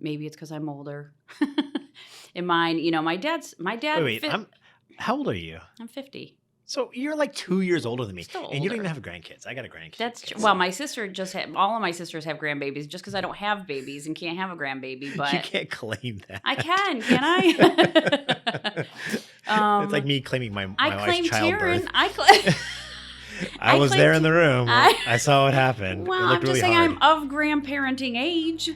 maybe it's because I'm older. And mine, my dad. Wait, how old are you? I'm 50. So you're like 2 years older than me, Still and you don't even older. have grandkids. I got a grandkid. That's true. Well, my sister all of my sisters have grandbabies just because I don't have babies and can't have a grandbaby, but You can't claim that. I can I? It's like me claiming my I wife's claim childbirth. Taryn. I was claim there in the room. I- I saw what happened. Well, It looked I'm just really saying hard. I'm of grandparenting age.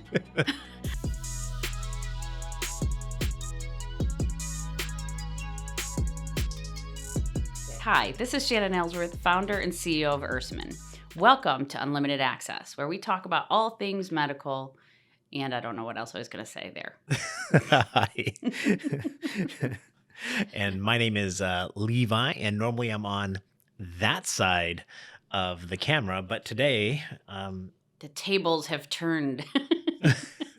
Hi, this is Shannon Aylesworth, founder and CEO of Ursamin. Welcome to Unlimited Access, where we talk about all things medical, and I don't know what else I was going to say there. Hi. And my name is Levi, and normally I'm on that side of the camera, but today The tables have turned.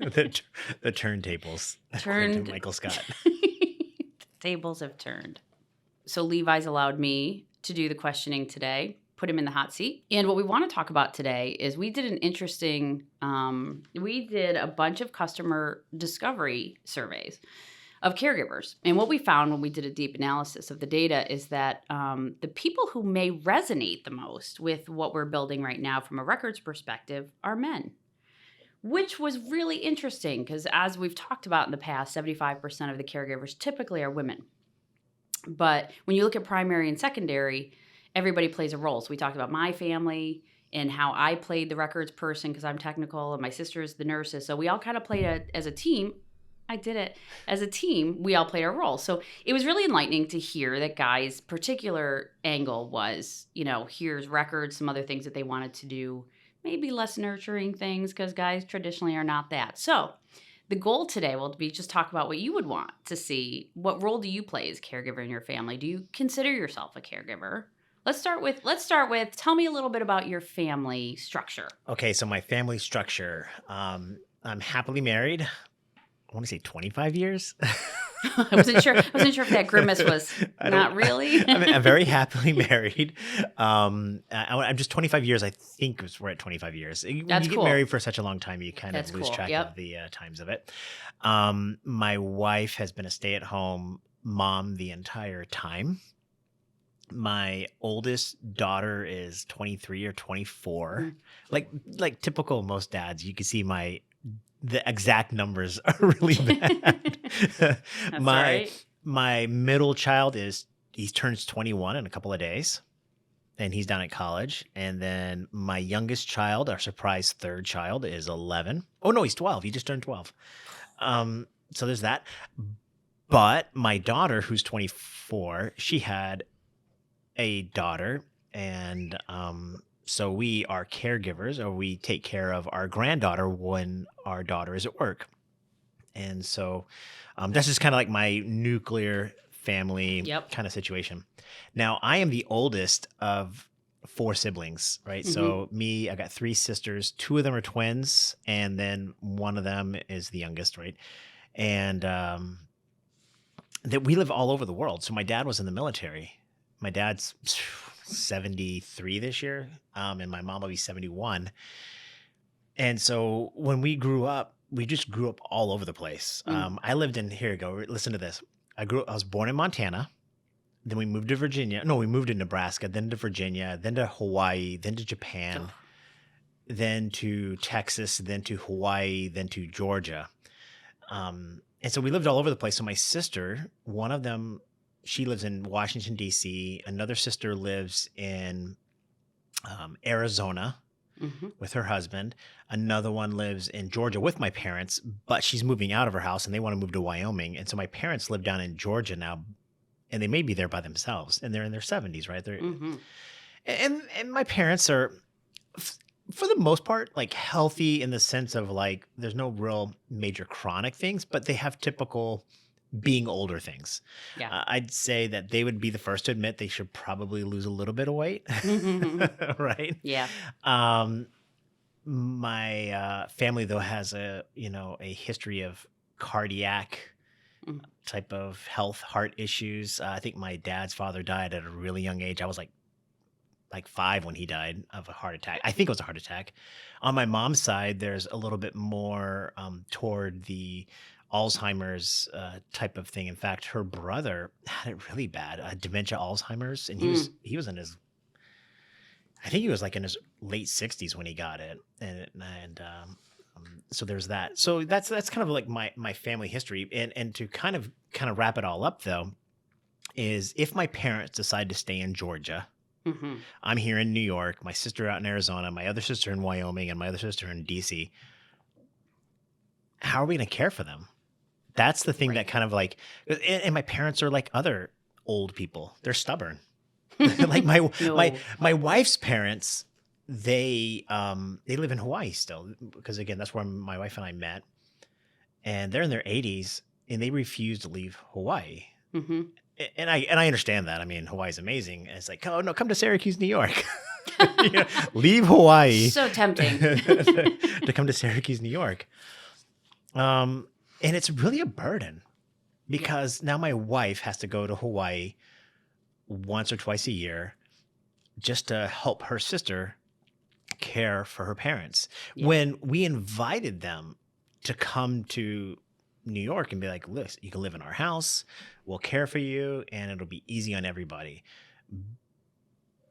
the turntables according to Michael Scott. The tables have turned. So Levi's allowed me to do the questioning today, put him in the hot seat. And what we want to talk about today is we did a bunch of customer discovery surveys of caregivers. And what we found when we did a deep analysis of the data is that the people who may resonate the most with what we're building right now from a records perspective are men, which was really interesting because as we've talked about in the past, 75% of the caregivers typically are women. But when you look at primary and secondary, everybody plays a role. So we talked about my family and how I played the records person because I'm technical and my sister's the nurses. So we all kind of played as a team. I did it. As a team, we all played our role. So it was really enlightening to hear that guys' particular angle was, here's records, some other things that they wanted to do, maybe less nurturing things because guys traditionally are not that. So the goal today will be just talk about what you would want to see. What role do you play as a caregiver in your family? Do you consider yourself a caregiver? Let's start with tell me a little bit about your family structure. Okay, so my family structure. I'm happily married. I want to say 25 years. I wasn't sure if that grimace was not really. I'm very happily married. I'm just 25 years. I think we're at 25 years. When That's you get cool. married for such a long time, you kind That's of lose cool. track Yep. of the times of it. My wife has been a stay-at-home mom the entire time. My oldest daughter is 23 or 24. Like typical most dads, you can see the exact numbers are really bad. That's right. My middle child he turns 21 in a couple of days, and he's down at college. And then my youngest child, our surprise third child, is 11. Oh no, he's 12. He just turned 12. So there's that. But my daughter, who's 24, she had a daughter, and so we are caregivers, or we take care of our granddaughter when our daughter is at work. And so that's just kind of like my nuclear family kind of situation. Now, I am the oldest of 4 siblings, right? Mm-hmm. So I got 3 sisters. 2 of them are twins, and then one of them is the youngest, right? And that we live all over the world. So my dad was in the military. My dad's 73 this year, and my mom will be 71. And so when we grew up, we just grew up all over the place. I lived here you go. Listen to this. I was born in Montana. Then we moved to Virginia. No, we moved to Nebraska, then to Virginia, then to Hawaii, then to Japan, then to Texas, then to Hawaii, then to Georgia. And so we lived all over the place. So my sister, one of them, she lives in Washington, D.C. Another sister lives in Arizona with her husband. Another one lives in Georgia with my parents, but she's moving out of her house and they want to move to Wyoming. And so my parents live down in Georgia now, and they may be there by themselves, and they're in their 70s, right? And my parents are, for the most part, like healthy in the sense of like there's no real major chronic things, but they have typical being older things. Yeah. I'd say that they would be the first to admit they should probably lose a little bit of weight, right? Yeah. My family though has a history of cardiac type of heart issues. I think my dad's father died at a really young age. I was like like 5 when he died of a heart attack. I think it was a heart attack. On my mom's side, there's a little bit more toward the Alzheimer's type of thing. In fact, her brother had it really bad, dementia, Alzheimer's, and Mm. he was in his, I think he was like in his late 60s when he got it, so there's that. So that's kind of like my family history, and to kind of wrap it all up though, is if my parents decide to stay in Georgia, Hmm. I'm here in New York, my sister out in Arizona, my other sister in Wyoming, and my other sister in DC. How are we going to care for them? That's the thing Right. that kind of like, and my parents are like other old people. They're stubborn. Like No. my wife's parents, they live in Hawaii still, because again, that's where my wife and I met, and they're in their 80s and they refuse to leave Hawaii. Hmm. And I understand that. I mean, Hawaii's amazing. And it's like, oh no, come to Syracuse, New York. You know, leave Hawaii So tempting. to come to Syracuse, New York. And it's really a burden because now my wife has to go to Hawaii once or twice a year just to help her sister care for her parents. Yeah. When we invited them to come to New York and be like, listen, you can live in our house, we'll care for you, and it'll be easy on everybody.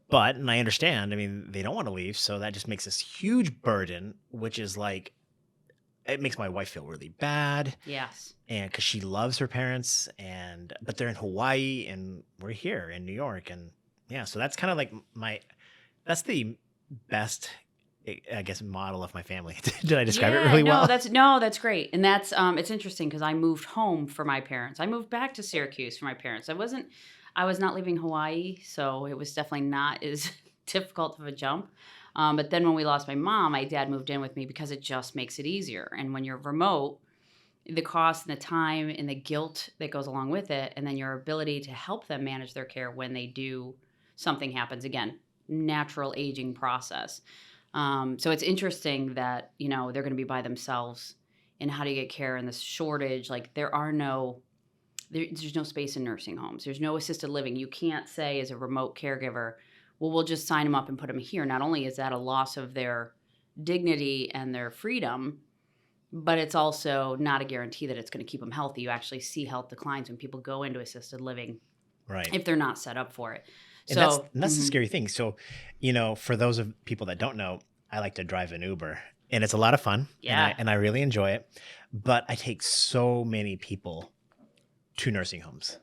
But, and I understand, I mean, they don't want to leave, so that just makes this huge burden, which is like, it makes my wife feel really bad, Yes. and because she loves her parents, but they're in Hawaii and we're here in New York, and yeah, so that's kind of like that's the best, I guess, model of my family. Did I describe it really well? That's great. And that's it's interesting because I moved home for my parents. I moved back to Syracuse for my parents. I was not leaving Hawaii, so it was definitely not as difficult of a jump. But then when we lost my mom, my dad moved in with me because it just makes it easier. And when you're remote, the cost and the time and the guilt that goes along with it, and then your ability to help them manage their care when they do something happens, again, natural aging process. So it's interesting that, they're going to be by themselves, and how do you get care in this shortage? Like there's no space in nursing homes. There's no assisted living. You can't say as a remote caregiver, well, we'll just sign them up and put them here. Not only is that a loss of their dignity and their freedom, but it's also not a guarantee that it's going to keep them healthy. You actually see health declines when people go into assisted living, Right. if they're not set up for it. And So that's the scary thing. So, for those of people that don't know, I like to drive an Uber, and it's a lot of fun. Yeah. And I really enjoy it. But I take so many people to nursing homes.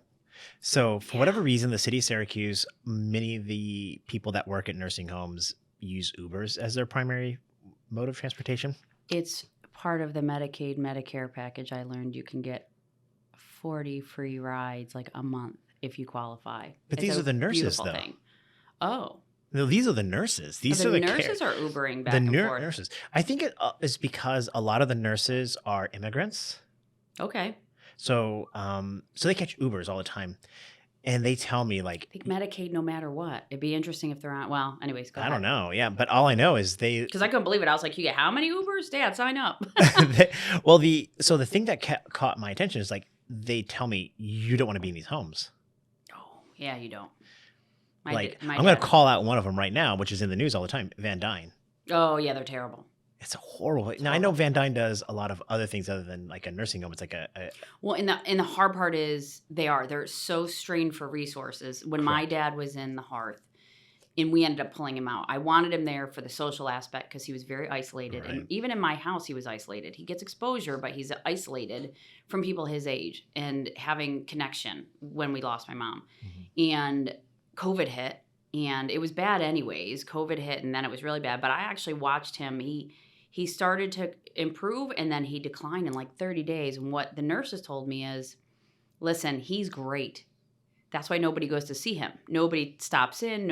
So for whatever reason, the city of Syracuse, many of the people that work at nursing homes use Ubers as their primary mode of transportation. It's part of the Medicaid, Medicare package. I learned you can get 40 free rides like a month if you qualify. But It's these a are the nurses, beautiful though. thing. Oh. No, these are the nurses. These the are the nurses are Ubering back the and forth. nurses. I think it is because a lot of the nurses are immigrants. Okay. So they catch Ubers all the time. And they tell me, like, I think Medicaid no matter what. It'd be interesting if they're on. Well, anyways, go ahead. I don't know. Yeah. But all I know is Because I couldn't believe it. I was like, you get how many Ubers? Dad, sign up. the thing that caught my attention is like, they tell me you don't want to be in these homes. Oh, yeah, you don't. I'm going to call out one of them right now, which is in the news all the time, Van Dyne. Oh, yeah, they're terrible. It's a horrible. Now, I know Van Dyne does a lot of other things other than like a nursing home. It's like Well, and the hard part is they're so strained for resources. When my dad was in the hearth, and we ended up pulling him out. I wanted him there for the social aspect because he was very isolated. Right. And even in my house, he was isolated. He gets exposure, but he's isolated from people his age and having connection when we lost my mom. Mm-hmm. And COVID hit, and it was bad anyways. COVID hit, and then it was really bad. But I actually watched him. He started to improve, and then he declined in like 30 days. And what the nurses told me is, listen, he's great. That's why nobody goes to see him. Nobody stops in.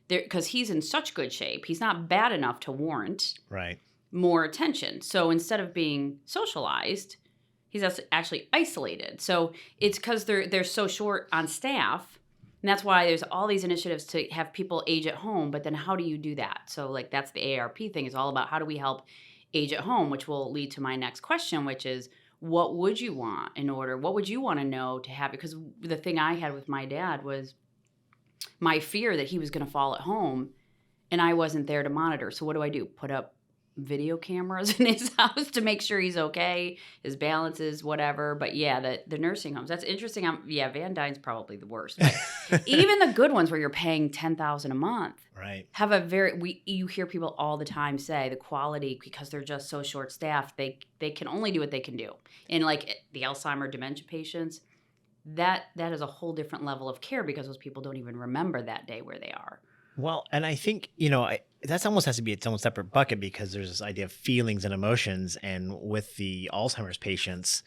Because he's in such good shape. He's not bad enough to warrant more attention. So instead of being socialized, he's actually isolated. So it's because they're so short on staff. And that's why there's all these initiatives to have people age at home. But then how do you do that? So like that's the AARP thing, is all about how do we help age at home, which will lead to my next question, which is, what would you want what would you want to know to have? Because the thing I had with my dad was my fear that he was going to fall at home and I wasn't there to monitor. So what do? Put up video cameras in his house to make sure he's okay, his balances, whatever. But yeah, the nursing homes, that's interesting. Yeah, Van Dyne's probably the worst. But even the good ones where you're paying $10,000 a month Right. have you hear people all the time say the quality, because they're just so short staffed, they can only do what they can do. And like the Alzheimer dementia patients, that is a whole different level of care, because those people don't even remember that day where they are. Well, and I think, that's almost has to be its own separate bucket, because there's this idea of feelings and emotions. And with the Alzheimer's patients,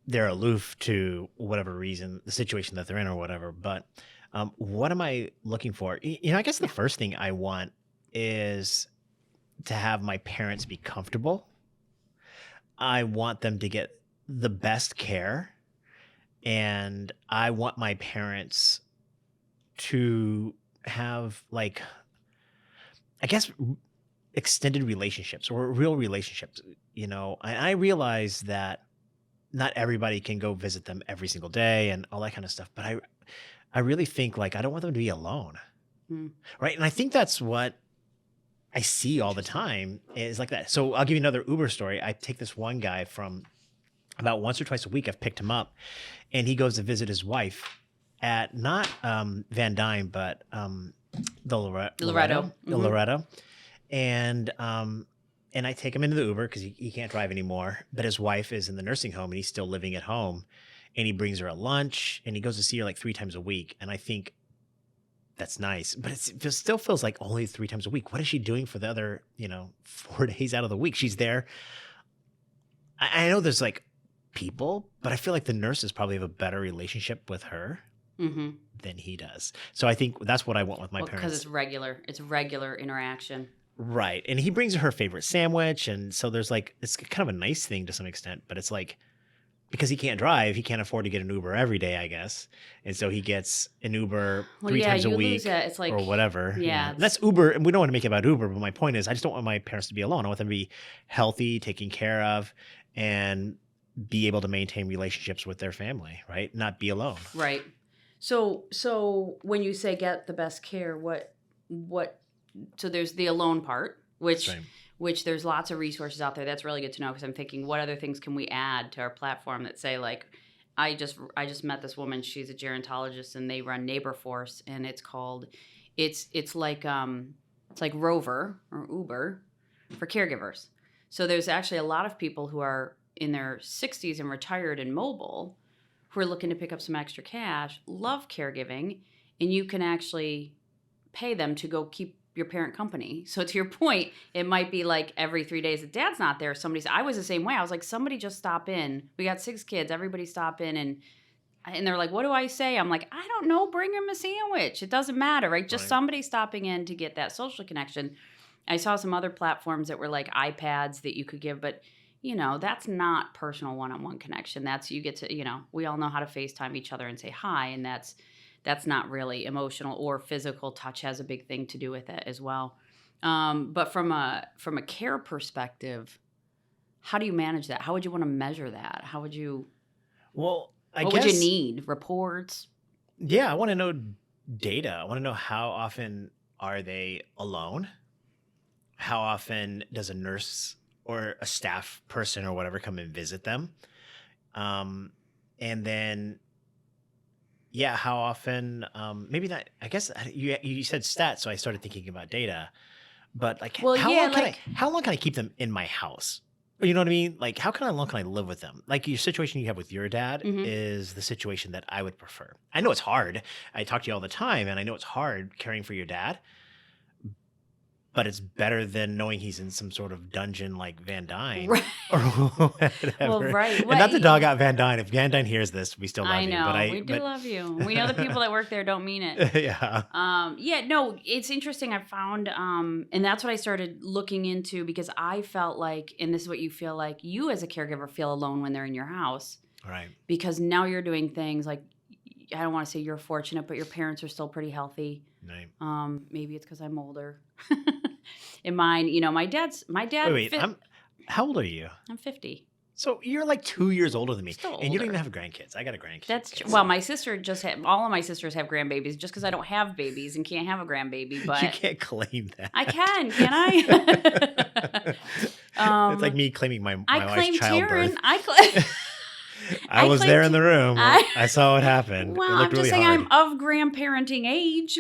they're aloof to whatever reason, the situation that they're in or whatever. But what am I looking for? I guess the first thing I want is to have my parents be comfortable. I want them to get the best care. And I want my parents to have, like, I guess, extended relationships or real relationships. And I realize that not everybody can go visit them every single day and all that kind of stuff. But I really think, like, I don't want them to be alone. Hmm. Right. And I think that's what I see all the time is like that. So I'll give you another Uber story. I take this one guy from about once or twice a week. I've picked him up, and he goes to visit his wife at not Van Dyne, but the Loretto. Mm-hmm. The Loretto. And I take him into the Uber because he can't drive anymore. But his wife is in the nursing home, and he's still living at home. And he brings her a lunch, and he goes to see her like 3 times a week. And I think that's nice, but it still feels like only 3 times a week. What is she doing for the other, 4 days out of the week? She's there. I know there's like people, but I feel like the nurses probably have a better relationship with her than he does. So I think that's what I want with my parents. Because it's regular interaction. Right. And he brings her favorite sandwich. And so there's like, it's kind of a nice thing to some extent, but it's like, because he can't drive, he can't afford to get an Uber every day, I guess. And so he gets an Uber 3 times a week it's like, or whatever. Yeah. And that's Uber. And we don't want to make it about Uber, but my point is I just don't want my parents to be alone. I want them to be healthy, taken care of, and be able to maintain relationships with their family, right? Not be alone. Right. So when you say get the best care, so there's the alone part, which there's lots of resources out there. That's really good to know, because I'm thinking, what other things can we add to our platform that say, like, I just met this woman. She's a gerontologist, and they run Neighbor Force, and it's like Rover or Uber for caregivers. So there's actually a lot of people who are in their 60s and retired and mobile who are looking to pick up some extra cash, love caregiving, and you can actually pay them to go keep your parent company. So to your point, it might be like every 3 days that dad's not there, I was the same way. I was like, somebody just stop in. We got 6 kids, everybody stop in. And they're like, what do I say? I'm like, I don't know, bring him a sandwich. It doesn't matter, right? Just somebody stopping in to get that social connection. I saw some other platforms that were like iPads that you could give, but that's not personal one-on-one connection. That's, you get to, we all know how to FaceTime each other and say hi, and that's not really emotional, or physical touch has a big thing to do with it as well. But from a care perspective, how do you manage that? How would you want to measure that? How would you? Well, what would you need? Reports? Yeah, I want to know data. I want to know, how often are they alone? How often does a nurse or a staff person or whatever come and visit them? And then, yeah, how often, maybe not, I guess you said stats, so I started thinking about data, but like, how long can I keep them in my house? You know what I mean? Like, how long can I live with them? Like, your situation you have with your dad is the situation that I would prefer. I know it's hard. I talk to you all the time, and I know it's hard caring for your dad, but it's better than knowing he's in some sort of dungeon like Van Dyne, right? Or whatever. Well, right. And not to dog out Van Dyne. If Van Dyne hears this, we still love you. I know. We do love you. We know the people that work there don't mean it. Yeah. No, it's interesting. I found, and that's what I started looking into, because I felt like, and this is what you feel like, you as a caregiver feel alone when they're in your house. Right. Because now you're doing things like, I don't want to say you're fortunate, but your parents are still pretty healthy. Right. Maybe it's because I'm older. And mine, my dad. Wait, how old are you? I'm 50. So you're like 2 years older than me, Still and you don't older. even have grandkids. I got a grandkid. That's true. Well, my sister all of my sisters have grandbabies just because I don't have babies and can't have a grandbaby, You but can't claim that. I can I? It's like me claiming my I wife's claim childbirth. Taryn. I I was claim there in the room. I I saw what happened. well, It I'm looked just really saying hard. I'm of grandparenting age.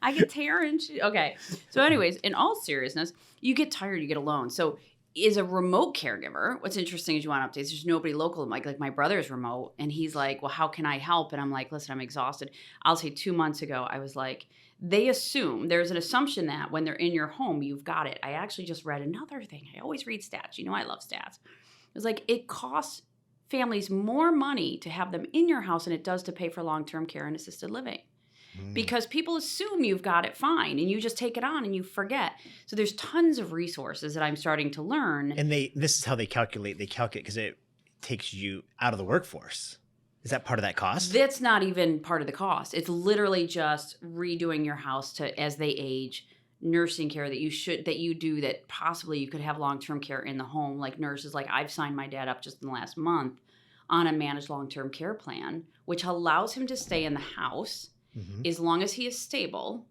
I get Taryn. Okay. So, anyways, in all seriousness, you get tired, you get alone. So, is a remote caregiver. What's interesting is you want updates. There's nobody local. Like my brother's remote, and he's like, "Well, how can I help?" And I'm like, "Listen, I'm exhausted." I'll say 2 months ago, I was like, there's an assumption that when they're in your home, you've got it. I actually just read another thing. I always read stats. You know, I love stats. It was like it costs families more money to have them in your house than it does to pay for long-term care and assisted living. Because people assume you've got it fine and you just take it on and you forget. So there's tons of resources that I'm starting to learn. And this is how they calculate. They calculate because it takes you out of the workforce. Is that part of that cost? That's not even part of the cost. It's literally just redoing your house to as they age, nursing care that you do that possibly you could have long-term care in the home, like nurses. Like I've signed my dad up just in the last month on a managed long-term care plan, which allows him to stay in the house as long as he is stable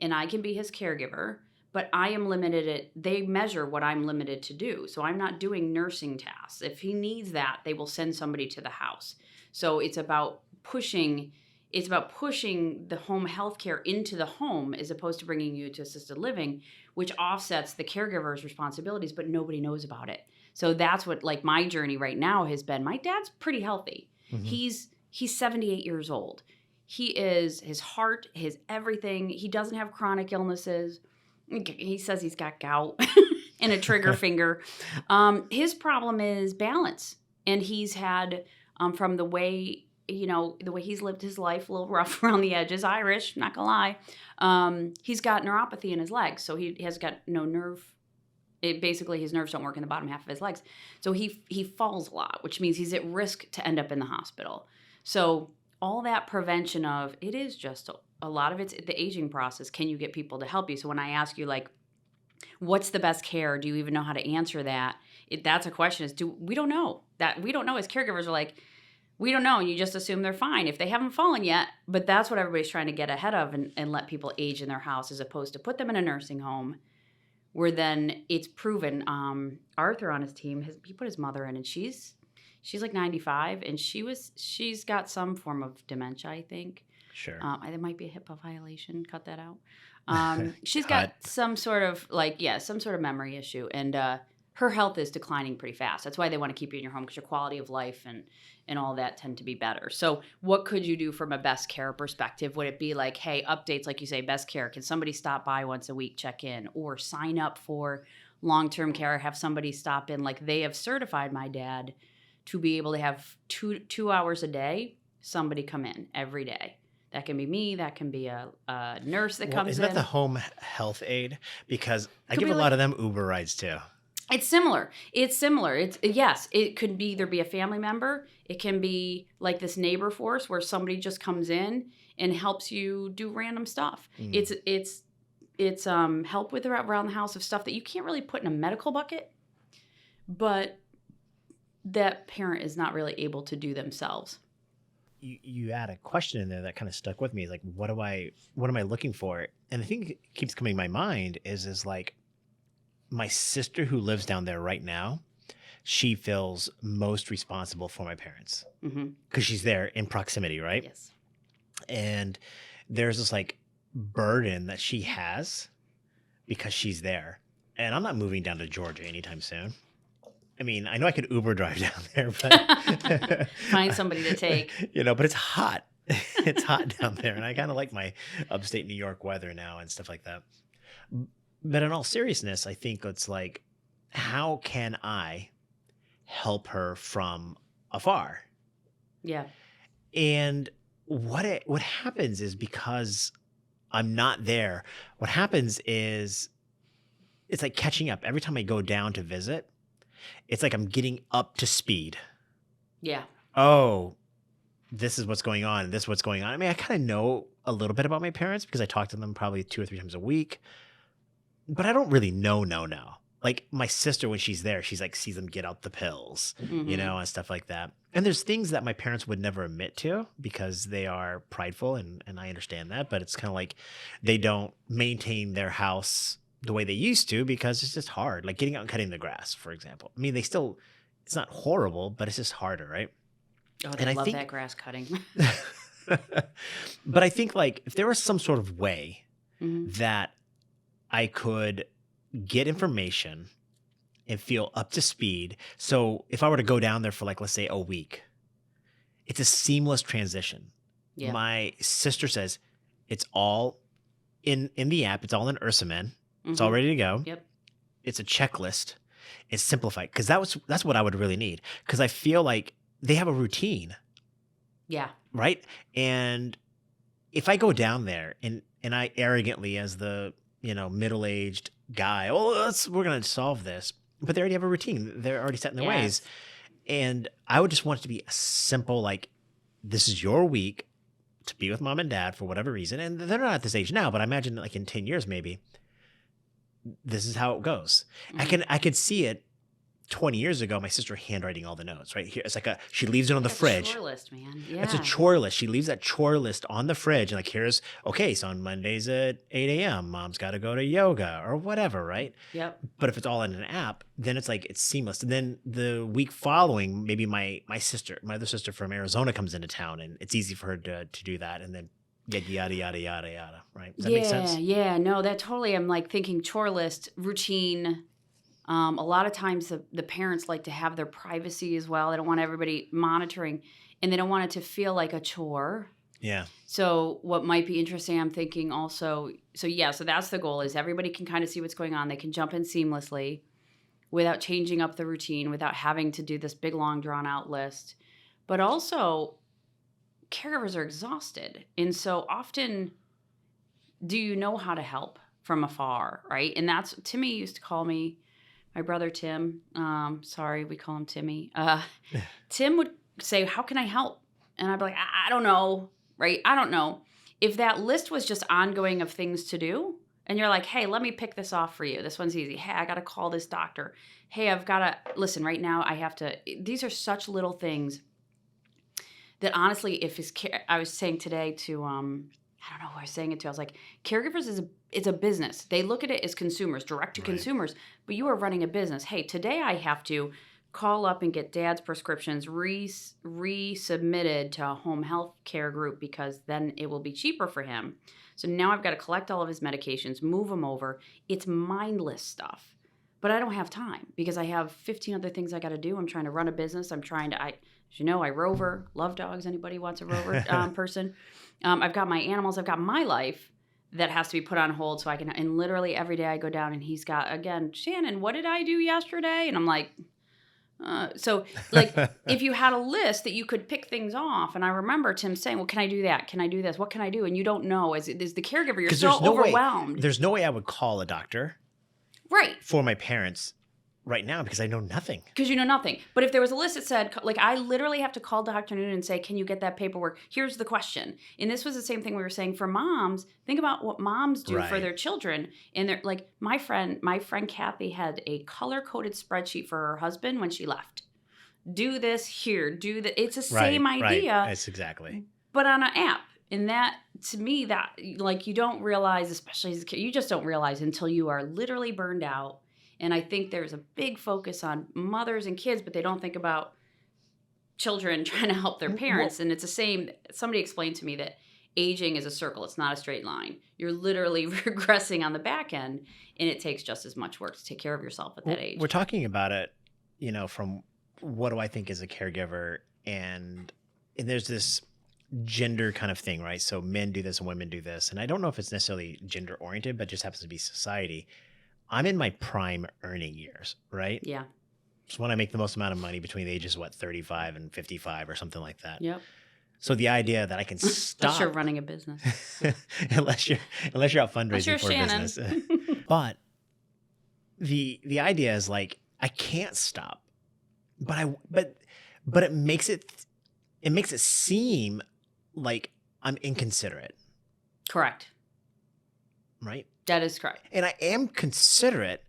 and I can be his caregiver, but I am limited they measure what I'm limited to do. So I'm not doing nursing tasks. If he needs that, they will send somebody to the house. So it's about pushing the home health care into the home as opposed to bringing you to assisted living, which offsets the caregiver's responsibilities, but nobody knows about it. So that's what like my journey right now has been. My dad's pretty healthy. He's 78 years old. He is his heart, his everything. He doesn't have chronic illnesses. He says he's got gout and a trigger finger. His problem is balance. And he's had, from the way he's lived his life, a little rough around the edges, Irish, not gonna lie. He's got neuropathy in his legs. So he has got no nerve. Basically, his nerves don't work in the bottom half of his legs. So he falls a lot, which means he's at risk to end up in the hospital. So all that prevention of it is just a lot of it's the aging process. Can you get people to help you? So when I ask you like, what's the best care? Do you even know how to answer that? That's a question we don't know that we don't know as caregivers are like, we don't know. And you just assume they're fine if they haven't fallen yet. But that's what everybody's trying to get ahead of and let people age in their house as opposed to put them in a nursing home where then it's proven. Arthur on his team, he put his mother in and she's like 95 and she's got some form of dementia, I think. Sure. There might be a HIPAA violation. Cut that out. She's got some sort of some sort of memory issue and her health is declining pretty fast. That's why they want to keep you in your home because your quality of life and all that tend to be better. So what could you do from a best care perspective? Would it be like, hey, updates, like you say, best care? Can somebody stop by once a week, check in, or sign up for long-term care, have somebody stop in? Like they have certified my dad to be able to have two hours a day, somebody come in every day. That can be me. That can be a nurse that comes in. Isn't that the home health aide? Because I give a be lot of them Uber rides too. It's similar. Yes, it could be either be a family member. It can be like this neighbor force where somebody just comes in and helps you do random stuff. It's help with around the house of stuff that you can't really put in a medical bucket, but that parent is not really able to do themselves. You add a question in there that kind of stuck with me. Like, what am I looking for? And the thing that keeps coming to my mind is like my sister who lives down there right now, she feels most responsible for my parents because she's there in proximity, right? Yes. And there's this like burden that she has because she's there. And I'm not moving down to Georgia anytime soon. I mean, I know I could Uber drive down there, but find somebody to take. But it's hot. It's hot down there. And I kind of like my upstate New York weather now and stuff like that. But in all seriousness, I think it's like, how can I help her from afar? Yeah. And what happens is because I'm not there, what happens is it's like catching up. Every time I go down to visit, it's like I'm getting up to speed. Yeah. Oh, this is what's going on. This is what's going on. I mean, I kind of know a little bit about my parents because I talk to them probably 2 or 3 times a week. But I don't really know. like my sister, when she's there, she's like sees them get out the pills, Mm-hmm. and stuff like that. And there's things that my parents would never admit to because they are prideful, and I understand that. But it's kind of like they don't maintain their house the way they used to because it's just hard. Like getting out and cutting the grass, for example. I mean, they still, it's not horrible, but it's just harder, right? Oh, they And I love that think, grass cutting. but I think like if there was some sort of way Hmm. that I could get information and feel up to speed. So if I were to go down there for like, let's say a week, it's a seamless transition. Yeah. My sister says it's all in the app. It's all in Ursamin. It's all Hmm. ready to go. Yep. It's a checklist. It's simplified because that's what I would really need because I feel like they have a routine, Yeah. right? And if I go down there and I arrogantly as the middle-aged guy, oh, we're gonna solve this, but they already have a routine. They're already set in their ways, Yes. and I would just want it to be a simple like, this is your week to be with mom and dad for whatever reason, and they're not at this age now, but I imagine like in 10 years maybe this is how it goes. Hmm. I could see it 20 years ago, my sister handwriting all the notes, right? Here, it's like she leaves it on the Like a fridge. chore list, man. It's a Yeah. chore list. She leaves that chore list on the fridge. And like, okay, so on Mondays at 8 a.m., mom's got to go to yoga or whatever, right? Yep. But if it's all in an app, then it's like, it's seamless. And then the week following, maybe my other sister from Arizona comes into town and it's easy for her to do that. And then yada, yada, yada, yada, right? Does that make Yeah. sense? Yeah. No, that totally. I'm like thinking chore list, routine. A lot of times the parents like to have their privacy as well. They don't want everybody monitoring and they don't want it to feel like a chore. Yeah. So what might be interesting, I'm thinking also, so yeah, so that's the goal is everybody can kind of see what's going on. They can jump in seamlessly without changing up the routine, without having to do this big, long, drawn out list. But also, caregivers are exhausted. And so often, do you know how to help from afar, right? And that's, Timmy used to call me, my brother Tim, sorry, we call him Timmy. Tim would say, how can I help? And I'd be like, I don't know, right? I don't know. If that list was just ongoing of things to do, and you're like, hey, let me pick this off for you. This one's easy. Hey, I got to call this doctor. Hey, I've got to, listen, right now I have to, these are such little things that honestly, I was saying today to, I don't know who I was saying it to. I was like, caregivers is a business. They look at it as consumers, direct to Right. consumers, but you are running a business. Hey, today I have to call up and get dad's prescriptions resubmitted to a home health care group because then it will be cheaper for him. So now I've got to collect all of his medications, move them over. It's mindless stuff. But I don't have time because I have 15 other things I got to do. I'm trying to run a business. As you know, I rover, love dogs. Anybody wants a rover person? I've got my animals. I've got my life that has to be put on hold so I can, and literally every day I go down and he's got, again, Shannon, what did I do yesterday? And I'm like, so like if you had a list that you could pick things off, and I remember Tim saying, well, can I do that? Can I do this? What can I do? And you don't know as the caregiver, you're 'Cause so overwhelmed. there's no way I would call a doctor Right. for my parents right now because I know nothing. Because you know nothing. But if there was a list that said, like, I literally have to call Dr. Noonan and say, can you get that paperwork? Here's the question. And this was the same thing we were saying for moms. Think about what moms do for Right. their children. And they're like, my friend Kathy had a color-coded spreadsheet for her husband when she left. Do this here, do that. It's the same idea, Right. That's exactly. but on an app. And that, to me, that like you don't realize, especially as a kid, you just don't realize until you are literally burned out. And I think there's a big focus on mothers and kids, but they don't think about children trying to help their parents. And it's the same. Somebody explained to me that aging is a circle. It's not a straight line. You're literally regressing on the back end, and it takes just as much work to take care of yourself at that age. We're talking about it, from what do I think is a caregiver, and there's this gender kind of thing, right? So men do this and women do this, and I don't know if it's necessarily gender oriented, but just happens to be society. I'm in my prime earning years, right? Yeah. It's when I make the most amount of money between the ages of 35 and 55 or something like that. Yep. So the idea that I can stop Unless you're running a business. unless you're out fundraising you're for a Shannon. business. But the idea is like I can't stop. But it makes it seem like I'm inconsiderate, Correct. right? That is correct. And I am considerate,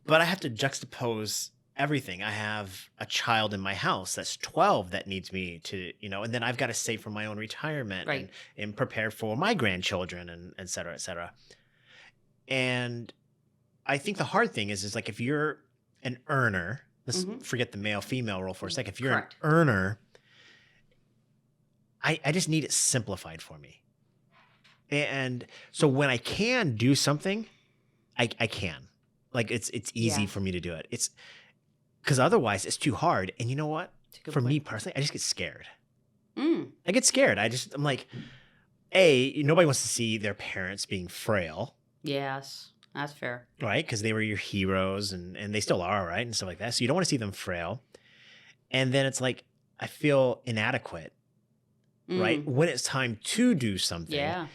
but I have to juxtapose everything. I have a child in my house that's 12 that needs me to, and then I've got to save for my own retirement Right. and prepare for my grandchildren and et cetera, et cetera. And I think the hard thing is like if you're an earner, let's forget the male female role for a second. If you're Correct. an earner, I just need it simplified for me. And so when I can do something, I can. Like it's easy Yeah. for me to do it. It's because otherwise it's too hard. And you know what? It's a good For me point. personally, I just get scared. Mm. I get scared. I'm like, nobody wants to see their parents being frail, Yes, that's fair. right? Because they were your heroes and they still are, right? And stuff like that. So you don't want to see them frail. And then it's like, I feel inadequate, right? When it's time to do something. Yeah.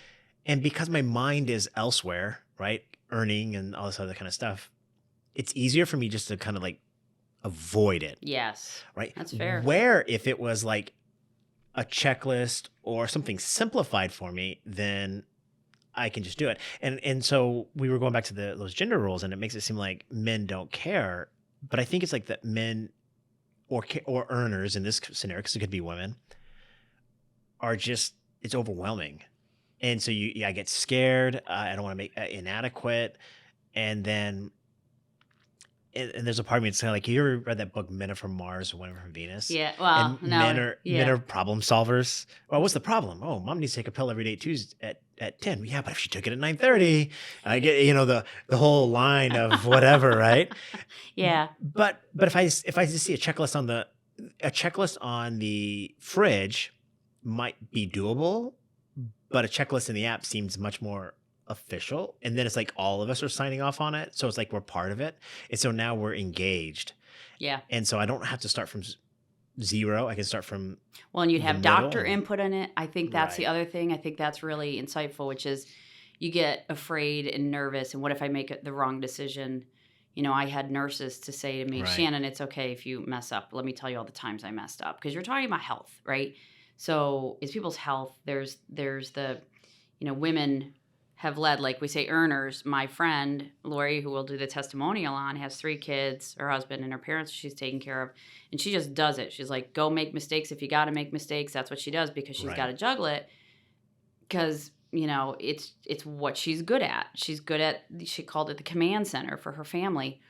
And because my mind is elsewhere, right? Earning and all this other kind of stuff, it's easier for me just to kind of like avoid it. Yes. Right. That's fair. Where if it was like a checklist or something simplified for me, then I can just do it. And so we were going back to those gender roles, and it makes it seem like men don't care. But I think it's like that men or earners in this scenario, because it could be women, are just, it's overwhelming. And so I get scared. I don't want to make inadequate. And then, and there's a part of me that's kind of like, you ever read that book, Men Are From Mars, Women Are From Venus? Yeah. Well, And no. men are problem solvers. Well, what's the problem? Oh, mom needs to take a pill every day at 10. Yeah, but if she took it at 9:30, I get, the whole line of whatever, right? Yeah. But if I just see a checklist on the fridge might be doable, but a checklist in the app seems much more official. And then it's like all of us are signing off on it. So it's like we're part of it. And so now we're engaged. Yeah. And so I don't have to start from zero. I can start from Well, and you'd the have middle doctor and- input in it. I think that's the Right. other thing. I think that's really insightful, which is you get afraid and nervous. And what if I make the wrong decision? I had nurses to say to me, Right. Shannon, it's okay if you mess up. Let me tell you all the times I messed up. Because you're talking about health, right? So it's people's health. There's the, women have led, like we say, earners. My friend, Lori, who will do the testimonial on, has 3 kids, her husband and her parents she's taking care of. And she just does it. She's like, go make mistakes if you got to make mistakes. That's what she does because she's Right. got to juggle it. Because, it's what she's good at. She's good at, she called it the command center for her family.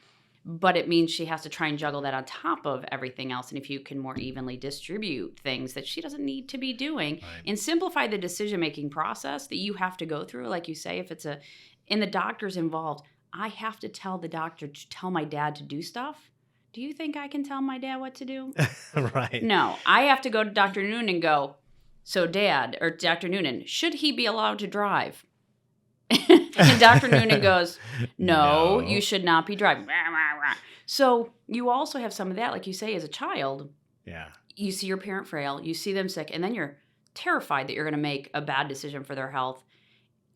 But it means she has to try and juggle that on top of everything else. And if you can more evenly distribute things that she doesn't need to be doing Right. and simplify the decision-making process that you have to go through, like you say, if it's and the doctor's involved, I have to tell the doctor to tell my dad to do stuff. Do you think I can tell my dad what to do? Right. No, I have to go to Dr. Noonan and go, so Dad, or Dr. Noonan, should he be allowed to drive? And Dr. Noonan goes, no, you should not be driving. So you also have some of that, like you say, as a child, Yeah. you see your parent frail, you see them sick, and then you're terrified that you're going to make a bad decision for their health.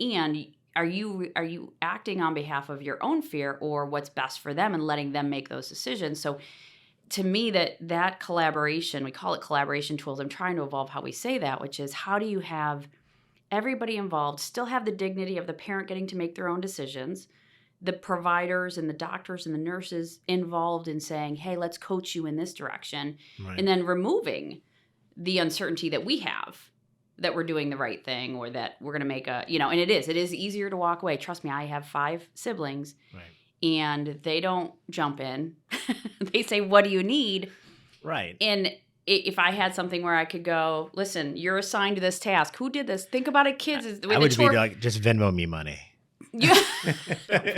And are you acting on behalf of your own fear or what's best for them and letting them make those decisions? So to me, that collaboration, we call it collaboration tools. I'm trying to evolve how we say that, which is how do you have everybody involved still have the dignity of the parent getting to make their own decisions, the providers and the doctors and the nurses involved in saying, hey, let's coach you in this direction, Right. and then removing the uncertainty that we have that we're doing the right thing or that we're going to make and it is easier to walk away. Trust me, I have 5 siblings. Right. And they don't jump in. They say, what do you need? Right. And if I had something where I could go, listen, you're assigned to this task. Who did this? Think about it, kids. I would be like, just Venmo me money. Yeah.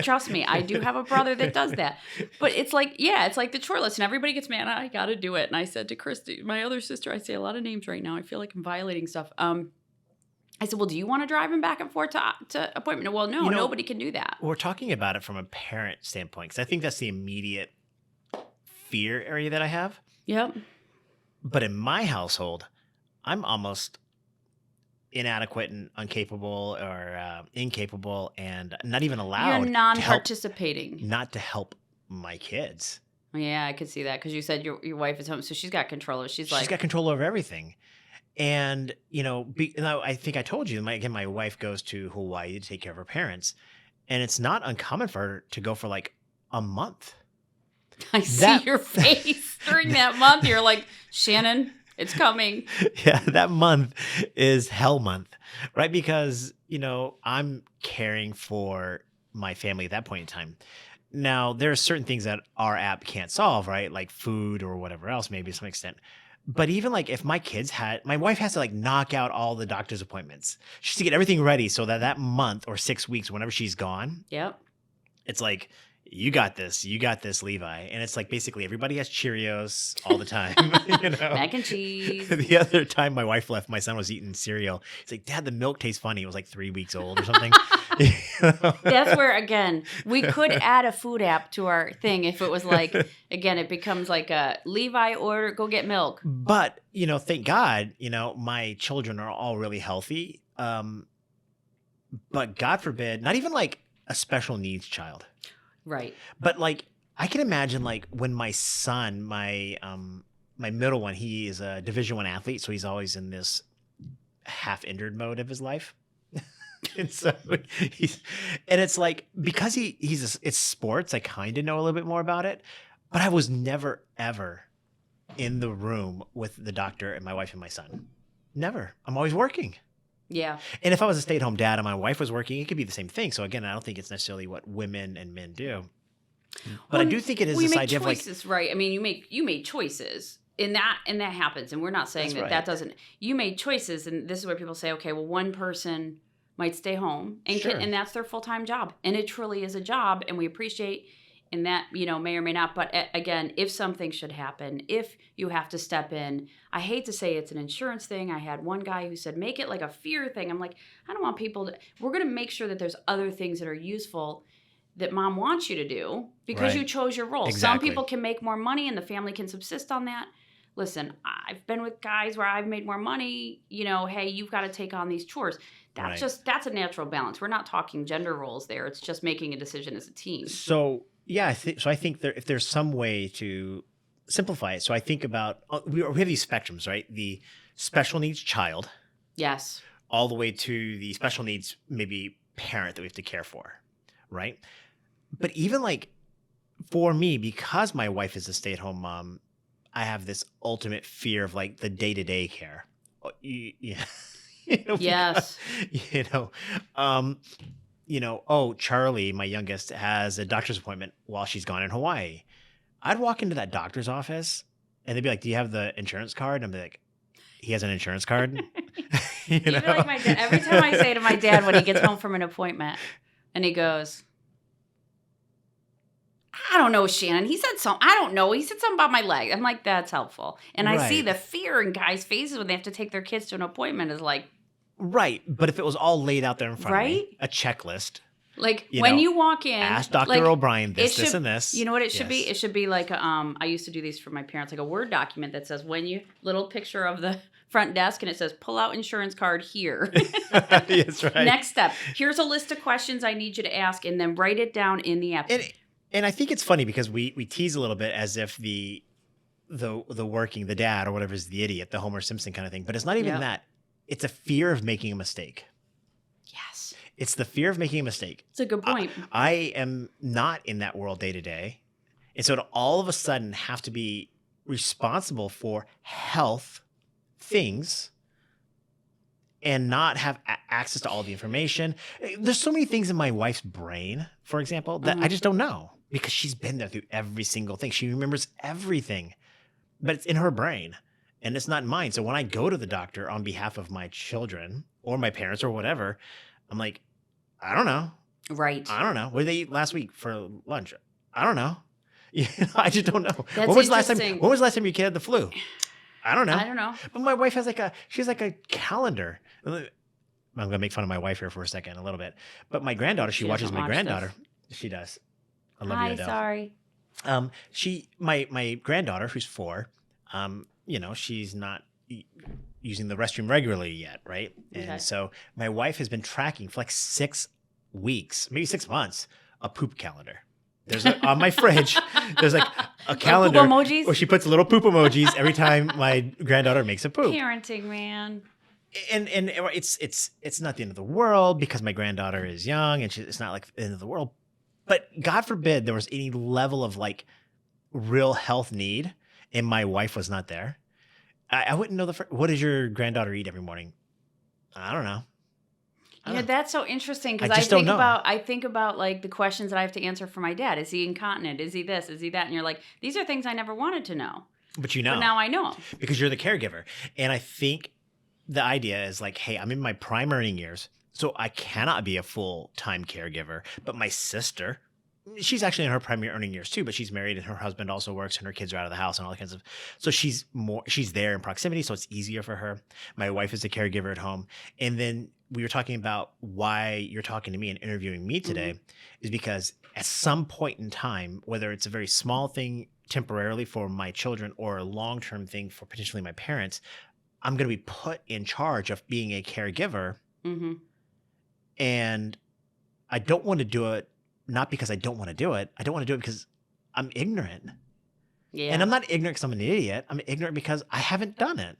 Trust me, I do have a brother that does that. But it's like, it's like the chore list, and everybody gets mad. I got to do it. And I said to Christy, my other sister, I say a lot of names right now. I feel like I'm violating stuff. I said, well, do you want to drive him back and forth to appointment? Well, no, nobody can do that. We're talking about it from a parent standpoint, because I think that's the immediate fear area that I have. Yep. But in my household, I'm almost inadequate and incapable or incapable and not even allowed You're non-participating. not to help my kids. Yeah, I could see that because you said your wife is home, so she's got control of it. She's got control over everything. And, I think I told you, my wife goes to Hawaii to take care of her parents. And it's not uncommon for her to go for like a month. I see your face during that month. You're like, Shannon, it's coming. Yeah, that month is hell month, right? Because, I'm caring for my family at that point in time. Now, there are certain things that our app can't solve, right? Like food or whatever else, maybe to some extent. But even like if my wife has to like knock out all the doctor's appointments. She has to get everything ready so that month or 6 weeks, whenever she's gone, Yep. it's like, you got this, Levi. And it's like basically everybody has Cheerios all the time, Mac and cheese. The other time my wife left, my son was eating cereal. He's like, Dad, the milk tastes funny. It was like 3 weeks old or something. That's where, again, we could add a food app to our thing if it was like, again, it becomes like a Levi order, go get milk. But, thank God, my children are all really healthy. But God forbid, not even like a special needs child. Right. But like, I can imagine like when my son, my middle one, he is a Division I athlete. So he's always in this half injured mode of his life. And so it's like, because it's sports, I kind of know a little bit more about it, but I was never, ever in the room with the doctor and my wife and my son. Never. I'm always working. Yeah. And if I was a stay-at-home dad and my wife was working, it could be the same thing. So again, I don't think it's necessarily what women and men do. But I do think it is this idea of like, choices, right? I mean, you made choices. And that happens. And we're not saying that doesn't. You made choices, and this is where people say, okay, well, one person might stay home and and that's their full-time job. And it truly is a job, and we appreciate, and that, may or may not. But again, if something should happen, if you have to step in, I hate to say it's an insurance thing. I had one guy who said, make it like a fear thing. I'm like, I don't want people to, we're going to make sure that there's other things that are useful that mom wants you to do because you chose your role. Exactly. Some people can make more money and the family can subsist on that. Listen, I've been with guys where I've made more money, hey, you've got to take on these chores. That's a natural balance. We're not talking gender roles there. It's just making a decision as a team. So, yeah, I think if there's some way to simplify it. So I think about, we have these spectrums, right? The special needs child. Yes. All the way to the special needs, maybe parent that we have to care for, right? But even like for me, because my wife is a stay-at-home mom, I have this ultimate fear of like the day-to-day care. Yeah. Yes. Charlie, my youngest, has a doctor's appointment while she's gone in Hawaii. I'd walk into that doctor's office and they'd be like, do you have the insurance card? And I'd be like, he has an insurance card? You'd be like my dad. Every time I say to my dad when he gets home from an appointment and he goes, I don't know, Shannon. He said something. I don't know. He said something about my leg. I'm like, that's helpful. And I see the fear in guys' faces when they have to take their kids to an appointment is like. Right. But if it was all laid out there in front of me, a checklist. Like when you walk in. Ask Dr. O'Brien this, and this. You know what it should be? It should be like, I used to do these for my parents, like a Word document that says little picture of the front desk and it says, pull out insurance card here. That's right. Next step. Here's a list of questions I need you to ask and then write it down in the app. And I think it's funny because we tease a little bit as if the working, the dad or whatever is the idiot, the Homer Simpson kind of thing. But it's not even that. It's a fear of making a mistake. Yes. It's the fear of making a mistake. It's a good point. I am not in that world day to day. And so to all of a sudden have to be responsible for health things and not have access to all the information. There's so many things in my wife's brain, for example, that I just don't know because she's been there through every single thing. She remembers everything, but it's in her brain and it's not mine. So when I go to the doctor on behalf of my children or my parents or whatever, I'm like, I don't know. Right. I don't know. What did they eat last week for lunch? I don't know. I just don't know. That's when was the last time your kid had the flu? I don't know. But my wife has she has a calendar. I'm going to make fun of my wife here for a second, a little bit. But my granddaughter, she watches my granddaughter. She does. I love you, Adele. Sorry. My granddaughter, who's 4, she's not using the restroom regularly yet, right? And so my wife has been tracking for like 6 weeks, maybe 6 months, a poop calendar. There's on my fridge, there's like a calendar emojis? where she puts little poop emojis every time my granddaughter makes a poop. Parenting, man. And it's not the end of the world because my granddaughter is young and it's not like the end of the world. But God forbid there was any level of like real health need and my wife was not there. I wouldn't know what does your granddaughter eat every morning? I don't know. You know, that's so interesting because I just don't know. I think about like the questions that I have to answer for my dad. Is he incontinent? Is he this? Is he that? And you're like, these are things I never wanted to know. But you know. But now I know. Because you're the caregiver. And I think the idea is like, hey, I'm in my prime earning years, so I cannot be a full-time caregiver. But my sister, she's actually in her prime earning years too, but she's married and her husband also works and her kids are out of the house and all that kinds of. So she's there in proximity, so it's easier for her. My wife is a caregiver at home. And then we were talking about why you're talking to me and interviewing me today is because at some point in time, whether it's a very small thing temporarily for my children or a long-term thing for potentially my parents, I'm going to be put in charge of being a caregiver. Mm-hmm. And I don't want to do it, not because I don't want to do it. I don't want to do it because I'm ignorant. Yeah. And I'm not ignorant because I'm an idiot. I'm ignorant because I haven't done it.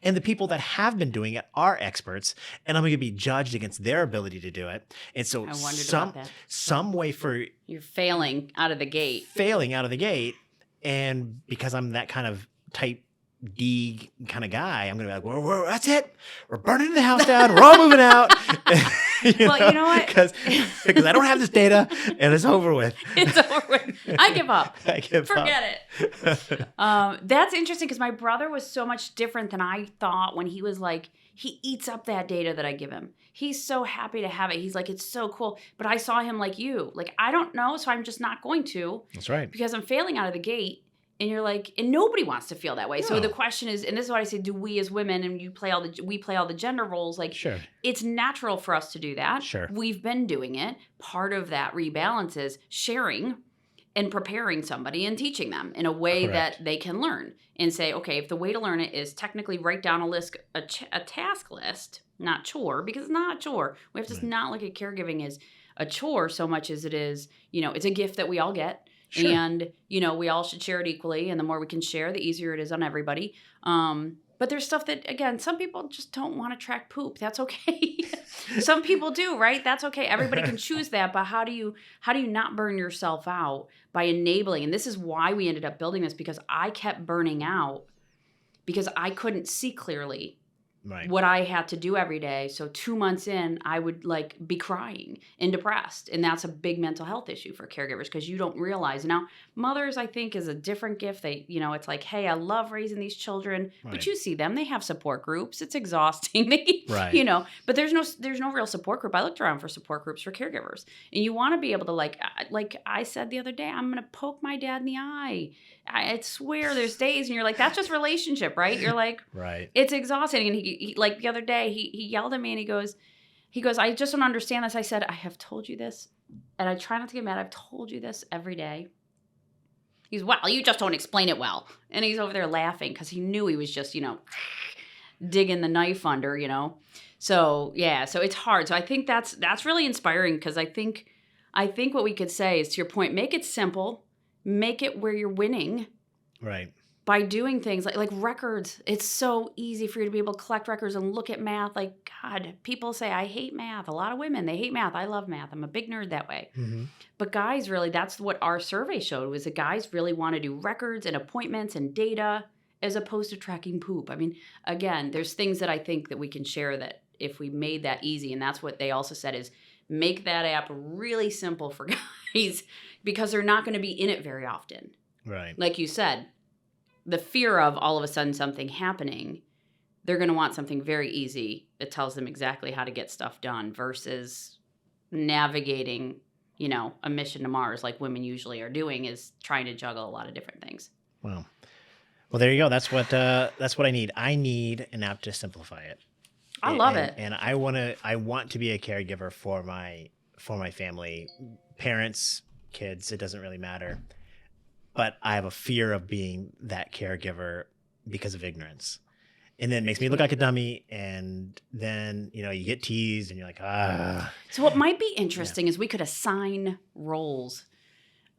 And the people that have been doing it are experts, and I'm going to be judged against their ability to do it. And so some way for you're failing out of the gate. And because I'm that kind of type D kind of guy, I'm going to be like, whoa, that's it. We're burning the house down. We're all moving out. You know what? Because I don't have this data and it's over with. It's over with. I give up. Forget it. That's interesting because my brother was so much different than I thought when he was like, he eats up that data that I give him. He's so happy to have it. He's like, it's so cool. But I saw him like you. Like, I don't know, so I'm just not going to. That's right. Because I'm failing out of the gate. And you're like, and nobody wants to feel that way. No. So the question is, and this is what I say, do we as women, and we play all the gender roles, like, sure, it's natural for us to do that. Sure. We've been doing it. Part of that rebalance is sharing and preparing somebody and teaching them in a way that they can learn and say, okay, if the way to learn it is technically write down a task list, not chore, because it's not a chore. We have to not look at caregiving as a chore so much as it is, it's a gift that we all get. Sure. And, we all should share it equally. And the more we can share, the easier it is on everybody. But there's stuff that, again, some people just don't want to track poop. That's okay. Some people do, right? That's okay. Everybody can choose that. But how do you not burn yourself out by enabling? And this is why we ended up building this, because I kept burning out because I couldn't see clearly what I had to do every day. So 2 months in, I would be crying and depressed. And that's a big mental health issue for caregivers because you don't realize. Now, mothers, I think, is a different gift. They, it's like, hey, I love raising these children. But you see them, they have support groups. It's exhausting. But there's no real support group. I looked around for support groups for caregivers. And you want to be able to, like I said the other day, I'm going to poke my dad in the eye. I swear there's days and you're like, that's just relationship, right? You're like, it's exhausting. And he like the other day, he yelled at me and he goes, I just don't understand this. I said, I have told you this. And I try not to get mad. I've told you this every day. He's, well, you just don't explain it well. And he's over there laughing because he knew he was just, digging the knife under, So, yeah, so it's hard. So I think that's really inspiring because I think what we could say is, to your point, make it simple. Make it where you're winning. Right. By doing things like records. It's so easy for you to be able to collect records and look at math. Like, God, people say, I hate math. A lot of women, they hate math. I love math. I'm a big nerd that way. Mm-hmm. But guys, really, that's what our survey showed, was that guys really want to do records and appointments and data as opposed to tracking poop. I mean, again, there's things that I think that we can share that if we made that easy, and that's what they also said is, make that app really simple for guys because they're not going to be in it very often. Right. Like you said, the fear of all of a sudden something happening, they're going to want something very easy that tells them exactly how to get stuff done versus navigating, a mission to Mars like women usually are doing, is trying to juggle a lot of different things. Wow. Well, there you go. That's what I need. I need an app to simplify it. I love it. And I want to be a caregiver for my family, parents, kids, it doesn't really matter. But I have a fear of being that caregiver because of ignorance. And then it makes me look like a dummy. And then, you get teased and you're like, ah. So what might be interesting is we could assign roles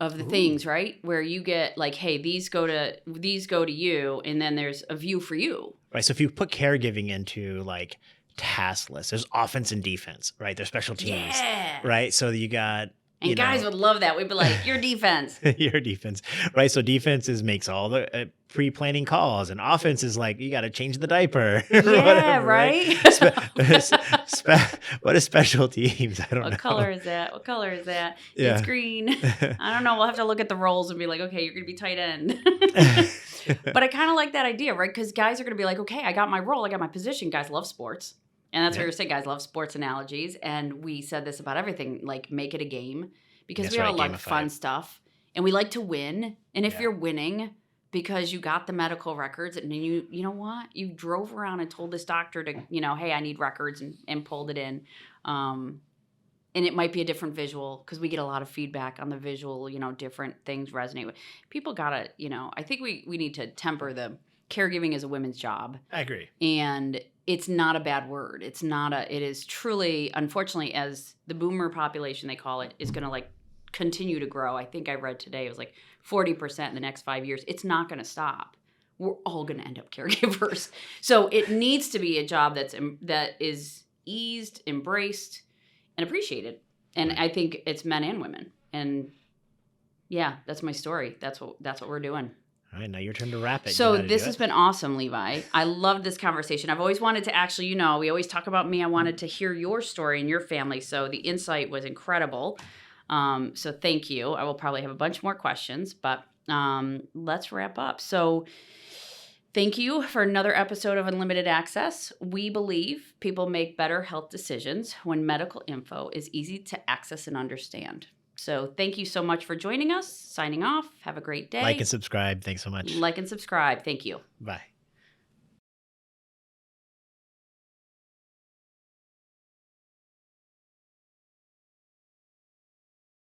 of the things, right? Where you get like, hey, these go to you, and then there's a view for you. Right. So if you put caregiving into task lists, there's offense and defense, right? There's special teams, right? So you got And guys would love that. We'd be like, your defense. Your defense, right? So defense makes all the pre-planning calls, and offense is like, you got to change the diaper. Yeah, whatever, right? What is special teams? I don't know. What color is that? What color is that? Yeah. It's green. I don't know. We'll have to look at the roles and be like, okay, you're going to be tight end. But I kind of like that idea, right? Because guys are going to be like, okay, I got my role. I got my position. Guys love sports. And that's what you're saying. Guys love sports analogies. And we said this about everything, like make it a game. Because we all like fun stuff. And we like to win. And if you're winning because you got the medical records and you know what? You drove around and told this doctor to, hey, I need records and pulled it in. And it might be a different visual because we get a lot of feedback on the visual, different things resonate with. People got to, I think we need to temper the caregiving is a women's job. I agree. And it's not a bad word. It is truly, unfortunately, as the boomer population, they call it, is going to continue to grow. I think I read today, it was 40% in the next 5 years. It's not going to stop. We're all going to end up caregivers. So it needs to be a job that is eased, embraced, and appreciated. And I think it's men and women. And yeah, that's my story. That's what we're doing. All right, now your turn to wrap it. So this has been awesome, Levi. I love this conversation. I've always wanted to actually, we always talk about me. I wanted to hear your story and your family. So the insight was incredible. So thank you. I will probably have a bunch more questions, but let's wrap up. So thank you for another episode of Unlimited Access. We believe people make better health decisions when medical info is easy to access and understand. So thank you so much for joining us. Signing off. Have a great day. Like and subscribe. Thanks so much. Like and subscribe. Thank you. Bye.